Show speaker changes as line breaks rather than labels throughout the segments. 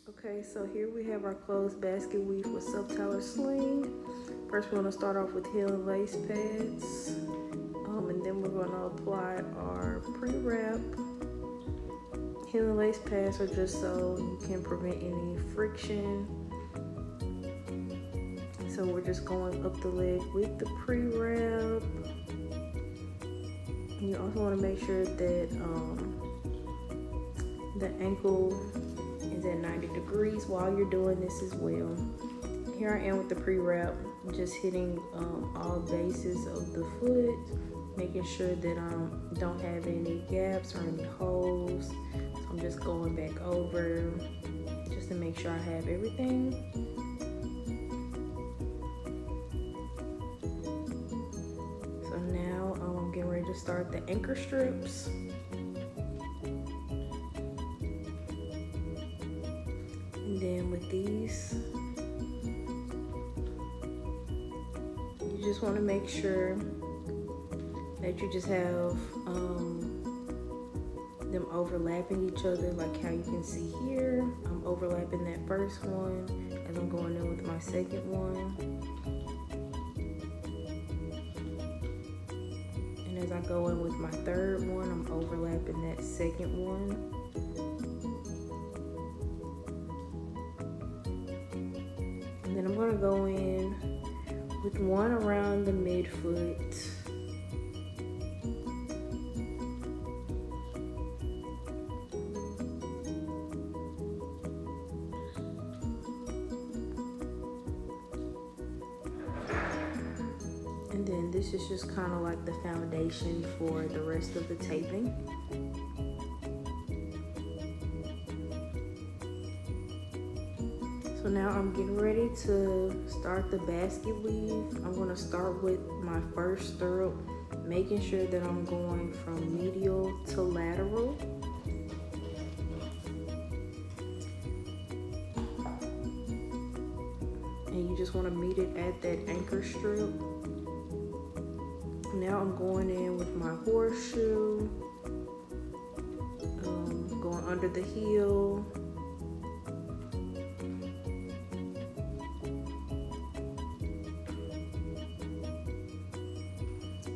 Okay, so here we have our closed basket weave with Subtalar Sling. First, we're going to start off with heel and lace pads, and then we're going to apply our pre-wrap. Heel and lace pads are just so you can prevent any friction. So we're just going up the leg with the pre-wrap. You also want to make sure that the ankle is at 90 degrees while you're doing this as well. Here I am with the pre-wrap, just hitting all bases of the foot, making sure that I don't have any gaps or any holes. So I'm just going back over just to make sure I have everything. So now I'm getting ready to start the anchor strips. And then with these, you just want to make sure that you just have them overlapping each other, like how you can see here. I'm overlapping that first one as I'm going in with my second one. And as I go in with my third one, I'm overlapping that second one. And then I'm going to go in with one around the midfoot. And then this is just kind of like the foundation for the rest of the taping. So now I'm getting ready to start the basket weave. I'm going to start with my first stirrup, making sure that I'm going from medial to lateral. And you just want to meet it at that anchor strip. Now I'm going in with my horseshoe, going under the heel.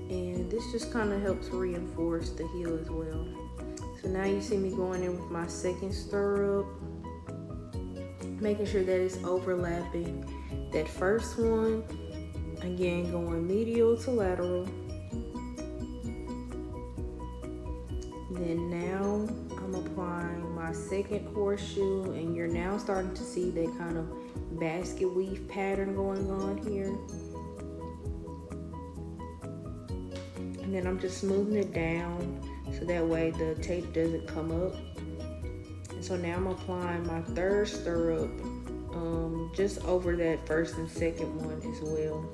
And this just kind of helps reinforce the heel as well. So now you see me going in with my second stirrup, making sure that it's overlapping that first one. Again, going medial to lateral. Then now I'm applying my second horseshoe, and you're now starting to see that kind of basket weave pattern going on here. And then I'm just smoothing it down so that way the tape doesn't come up. And so now I'm applying my third stirrup just over that first and second one as well.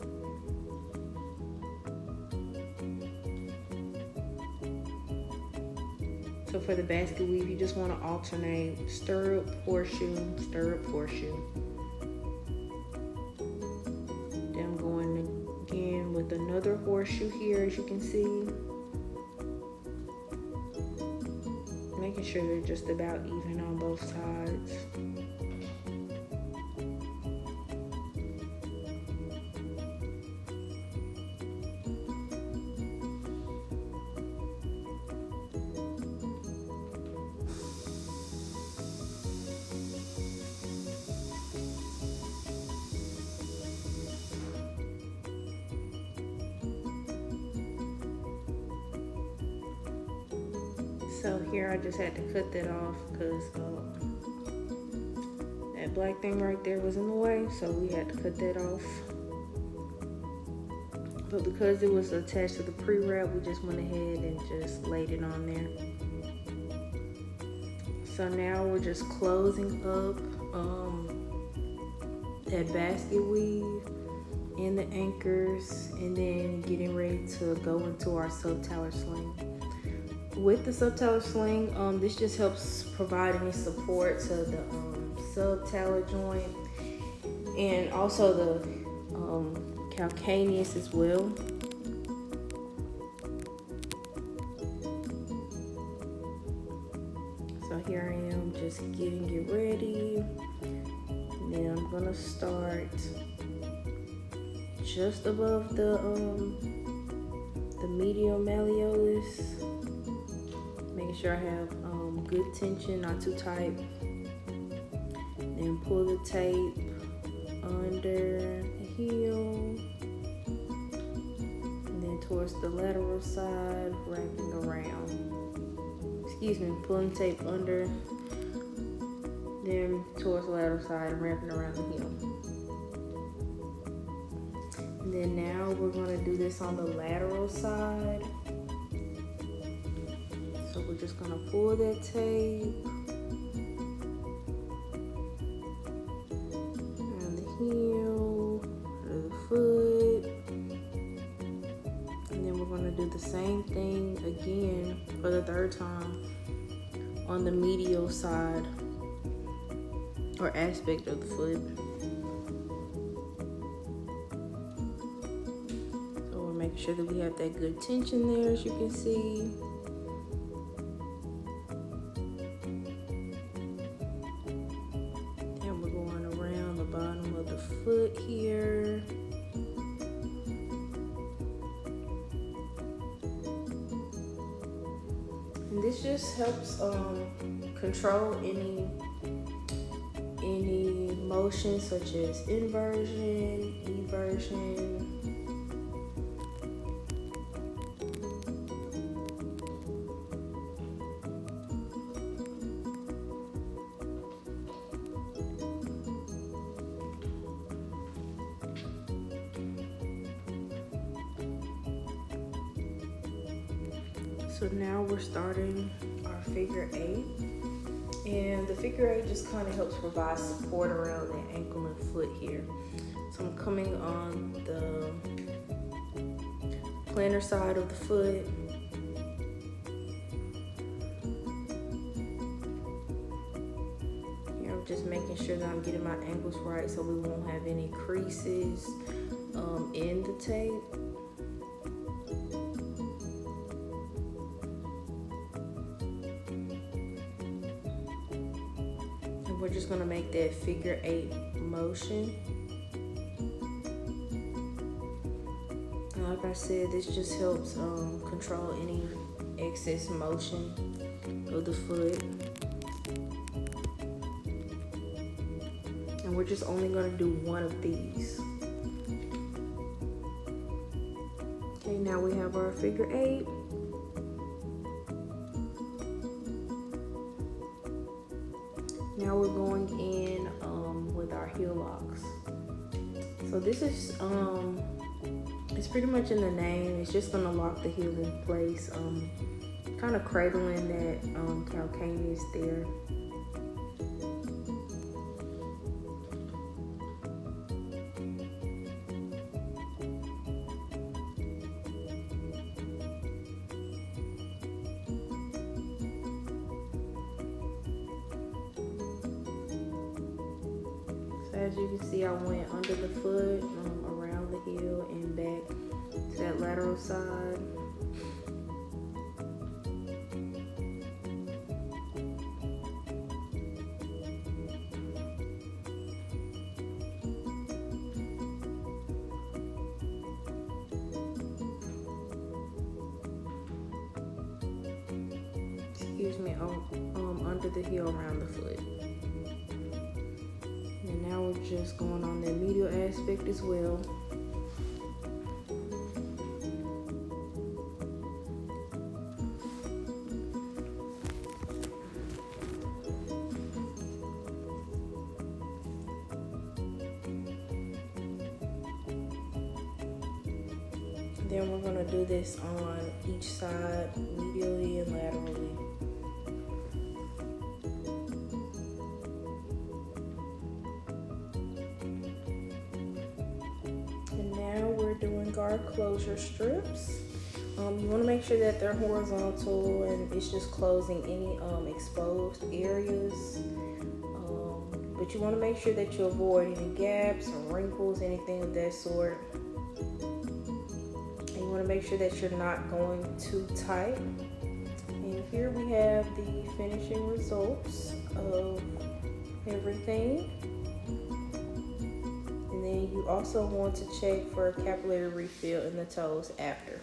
So for the basket weave, you just want to alternate stirrup, horseshoe, stirrup, horseshoe. Then I'm going again with another horseshoe here, as you can see. Making sure they're just about even on both sides. So here I just had to cut that off because that black thing right there was in the way, so we had to cut that off. But because it was attached to the pre-wrap, we just went ahead and just laid it on there. So now we're just closing up that basket weave and the anchors, and then getting ready to go into our Subtalar Sling. With the Subtalar Sling, this just helps provide any support to the subtalar joint and also the calcaneus as well. So here I am just getting it ready. And then I'm gonna start just above the medial malleolus, making sure I have good tension, not too tight. Then pull the tape under the heel, and then towards the lateral side, wrapping around. Excuse me, pulling tape under, then towards the lateral side and wrapping around the heel. And then now we're gonna do this on the lateral side. So we're just gonna pull that tape around the heel, under the foot. And then we're gonna do the same thing again for the third time on the medial side or aspect of the foot. So we're making sure that we have that good tension there, as you can see. And we're going around the bottom of the foot here. And this just helps control any motion such as inversion, eversion. So now we're starting our figure 8. And the figure 8 just kind of helps provide support around the ankle and foot here. So I'm coming on the plantar side of the foot. Here I'm just making sure that I'm getting my ankles right so we won't have any creases in the tape. We're just gonna make that figure 8 motion. And like I said, this just helps control any excess motion of the foot. And we're just only gonna do one of these. Okay, now we have our figure 8. Now we're going in with our heel locks. So this is, it's pretty much in the name. It's just gonna lock the heel in place, kind of cradling that calcaneus there. As you can see, I went under the foot, around the heel, and back to that lateral side. Excuse me, under the heel, around the foot. And now we're just going on the medial aspect as well. Then we're going to do this on each side, medially and laterally. Doing guard closure strips. You want to make sure that they're horizontal and it's just closing any exposed areas. But you want to make sure that you avoid any gaps or wrinkles, anything of that sort. And you want to make sure that you're not going too tight. And here we have the finishing results. of everything. And then you also want to check for a capillary refill in the toes after.